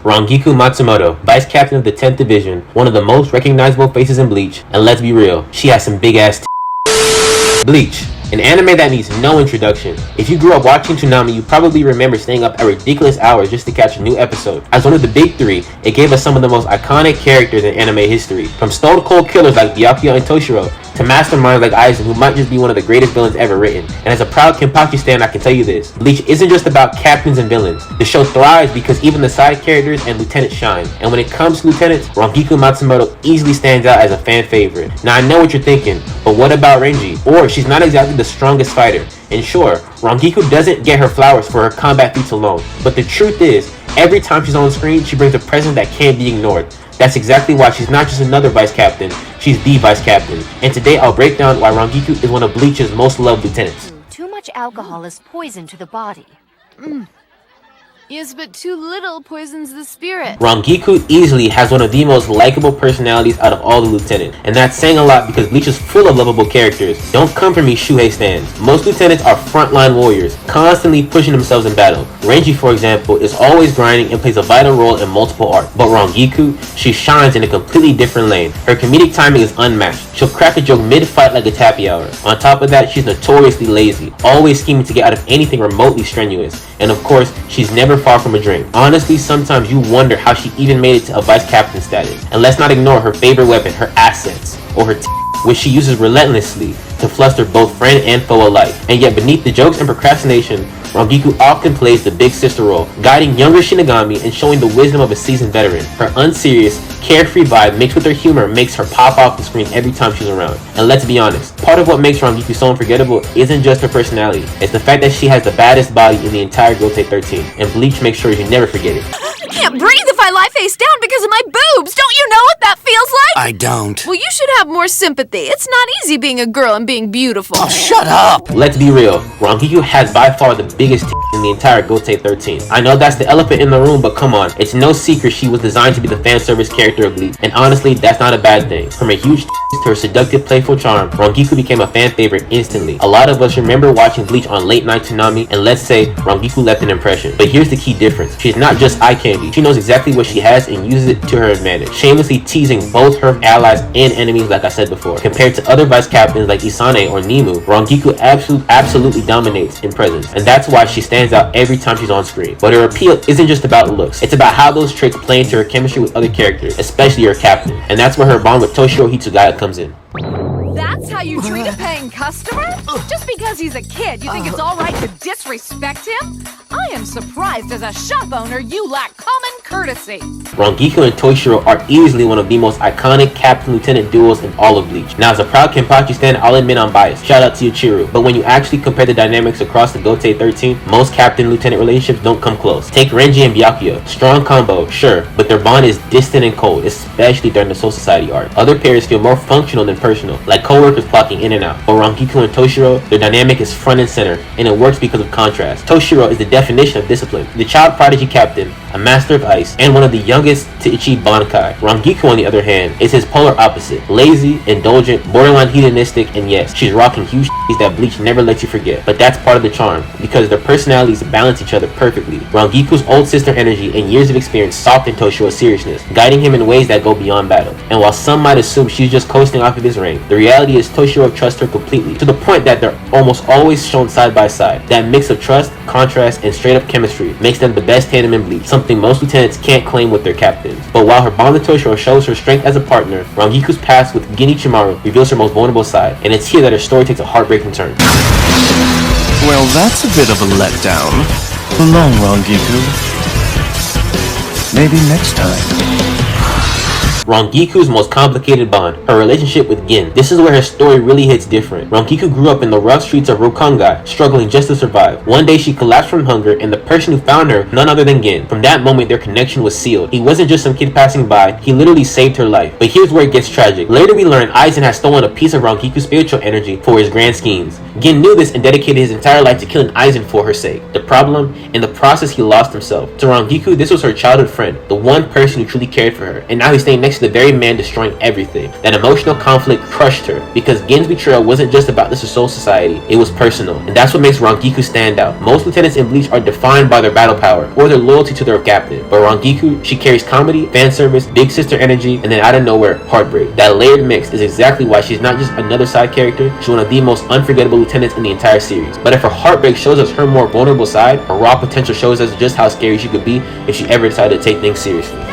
Rangiku Matsumoto, Vice Captain of the 10th Division, one of the most recognizable faces in Bleach, and let's be real, she has some big ass Bleach, an anime that needs no introduction. If you grew up watching Toonami, you probably remember staying up at ridiculous hours just to catch a new episode. As one of the big three, it gave us some of the most iconic characters in anime history, from stone cold killers like Byakuya and Tōshirō, to masterminds like Aizen, who might just be one of the greatest villains ever written. And as a proud Kenpachi stan, I can tell you this: Bleach isn't just about captains and villains. The show thrives because even the side characters and lieutenants shine. And when it comes to lieutenants, Rangiku Matsumoto easily stands out as a fan favorite. Now I know what you're thinking, but what about Renji? Or she's not exactly the strongest fighter. And sure, Rangiku doesn't get her flowers for her combat feats alone, but the truth is, every time she's on screen, she brings a presence that can't be ignored. That's exactly why she's not just another vice captain, she's the vice captain. And today I'll break down why Rangiku is one of Bleach's most loved lieutenants. Too much alcohol is poison to the body. Yes, but too little poisons the spirit. Rangiku easily has one of the most likable personalities out of all the lieutenants, and that's saying a lot because Bleach is full of lovable characters. Don't come for me, Shuhei stans. Most lieutenants are frontline warriors, constantly pushing themselves in battle. Renji, for example, is always grinding and plays a vital role in multiple arcs. But Rangiku, she shines in a completely different lane. Her comedic timing is unmatched. She'll crack a joke mid-fight like a tappy hour. On top of that, she's notoriously lazy, always scheming to get out of anything remotely strenuous. And of course, she's never far from a drink. Honestly, sometimes you wonder how she even made it to a vice captain status. And let's not ignore her favorite weapon, her assets, or her which she uses relentlessly to fluster both friend and foe alike. And yet beneath the jokes and procrastination, Rangiku often plays the big sister role, guiding younger Shinigami and showing the wisdom of a seasoned veteran. Her unserious, carefree vibe mixed with her humor makes her pop off the screen every time she's around. And let's be honest, part of what makes Rangiku so unforgettable isn't just her personality, it's the fact that she has the baddest body in the entire Gotei 13, and Bleach makes sure you never forget it. I can't breathe if I lie face down because of my boobs. Don't you know what that feels like? I don't. Well, you should have more sympathy. It's not easy being a girl and being beautiful. Oh, shut up! Let's be real, Rangiku has by far the biggest in the entire Gotei 13. I know that's the elephant in the room, but come on, it's no secret she was designed to be the fan service character of Bleach, and honestly, that's not a bad thing. From a huge to her seductive, playful charm, Rangiku became a fan favorite instantly. A lot of us remember watching Bleach on late night Toonami, and let's say Rangiku left an impression. But here's the key difference: she's not just eye candy. She knows exactly what she has and uses it to her advantage, shamelessly teasing both her allies and enemies, like I said before. Compared to other vice captains like Isane or Nemu, Rangiku absolutely dominates in presence, and that's why she stands out every time she's on screen. But her appeal isn't just about looks, it's about how those traits play into her chemistry with other characters, especially her captain, and that's where her bond with Tōshirō Hitsugaya comes in. That's how you treat a paying customer? Just because he's a kid, you think it's alright to disrespect him? I am surprised as a shop owner you lack common courtesy. Rangiku and Tōshirō are easily one of the most iconic captain-lieutenant duos in all of Bleach. Now, as a proud Kenpachi stan, I'll admit I'm biased. Shout out to Ichimaru. But when you actually compare the dynamics across the Gotei 13, most captain-lieutenant relationships don't come close. Take Renji and Byakuya. Strong combo, sure, but their bond is distant and cold, especially during the Soul Society arc. Other pairs feel more functional than personal, like co-workers clocking in and out. But Rangiku and Tōshirō, their dynamic is front and center, and it works because of contrast. Tōshirō is the definition of discipline, the child prodigy captain, a master of ice, and one of the youngest to achieve Bankai. Rangiku, on the other hand, is his polar opposite: lazy, indulgent, borderline hedonistic, and yes, she's rocking huge that Bleach never lets you forget. But that's part of the charm, because their personalities balance each other perfectly. Rangiku's old sister energy and years of experience soften Tōshirō's seriousness, guiding him in ways that go beyond battle. And while some might assume she's just coasting off of his rank, the reality is Tōshirō trusts her completely, to the point that they're almost always shown side by side. That mix of trust, contrast, and straight up chemistry makes them the best tandem in Bleach, something most lieutenants can't claim with their captains. But while her bond with Tōshirō shows her strength as a partner, Rangiku's past with Gin Ichimaru reveals her most vulnerable side, and it's here that her story takes a heartbreaking turn. Well, that's a bit of a letdown. So long, Rangiku. Maybe next time. Rangiku's most complicated bond, her relationship with Gin. This is where her story really hits different. Rangiku grew up in the rough streets of Rokangai, struggling just to survive. One day she collapsed from hunger, and the person who found her, none other than Gin. From that moment, their connection was sealed. He wasn't just some kid passing by, he literally saved her life. But here's where it gets tragic. Later we learn Aizen has stolen a piece of Rangiku's spiritual energy for his grand schemes. Gin knew this and dedicated his entire life to killing Aizen for her sake. The problem? In the process he lost himself. To Rangiku, this was her childhood friend, the one person who truly cared for her, and now he's staying next to the very man destroying everything. That emotional conflict crushed her, because Gen's betrayal wasn't just about this Soul Society, it was personal, and that's what makes Rangiku stand out. Most lieutenants in Bleach are defined by their battle power, or their loyalty to their captain, but Rangiku, she carries comedy, fan service, big sister energy, and then out of nowhere, heartbreak. That layered mix is exactly why she's not just another side character, she's one of the most unforgettable lieutenants in the entire series. But if her heartbreak shows us her more vulnerable side, her raw potential shows us just how scary she could be if she ever decided to take things seriously.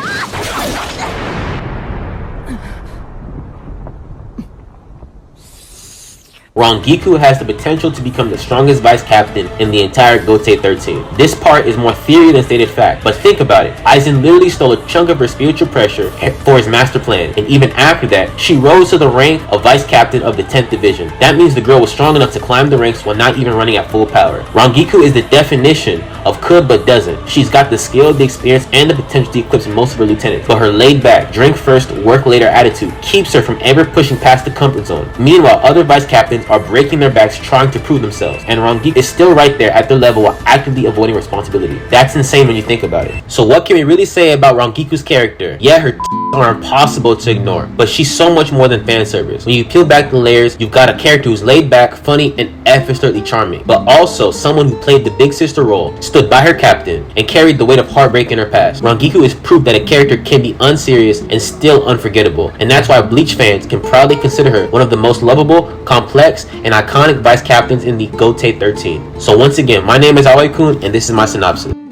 Rangiku has the potential to become the strongest vice captain in the entire Gotei 13. This part is more theory than stated fact, but think about it. Aizen literally stole a chunk of her spiritual pressure for his master plan, and even after that, she rose to the rank of vice captain of the 10th division. That means the girl was strong enough to climb the ranks while not even running at full power. Rangiku is the definition of could but doesn't. She's got the skill, the experience, and the potential to eclipse most of her lieutenants, but her laid back, drink first, work later attitude keeps her from ever pushing past the comfort zone. Meanwhile, other vice captains are breaking their backs trying to prove themselves, and Rangiku is still right there at their level while actively avoiding responsibility. That's insane when you think about it. So what can we really say about Rangiku's character? Yeah, her are impossible to ignore, but she's so much more than fan service. When you peel back the layers, you've got a character who's laid back, funny, and effortlessly charming, but also someone who played the big sister role, stood by her captain, and carried the weight of heartbreak in her past. Rangiku is proof that a character can be unserious and still unforgettable, and that's why Bleach fans can proudly consider her one of the most lovable, complex, and iconic vice captains in the Gotei 13. So once again, my name is AOI-KUN, and this is my synopsis.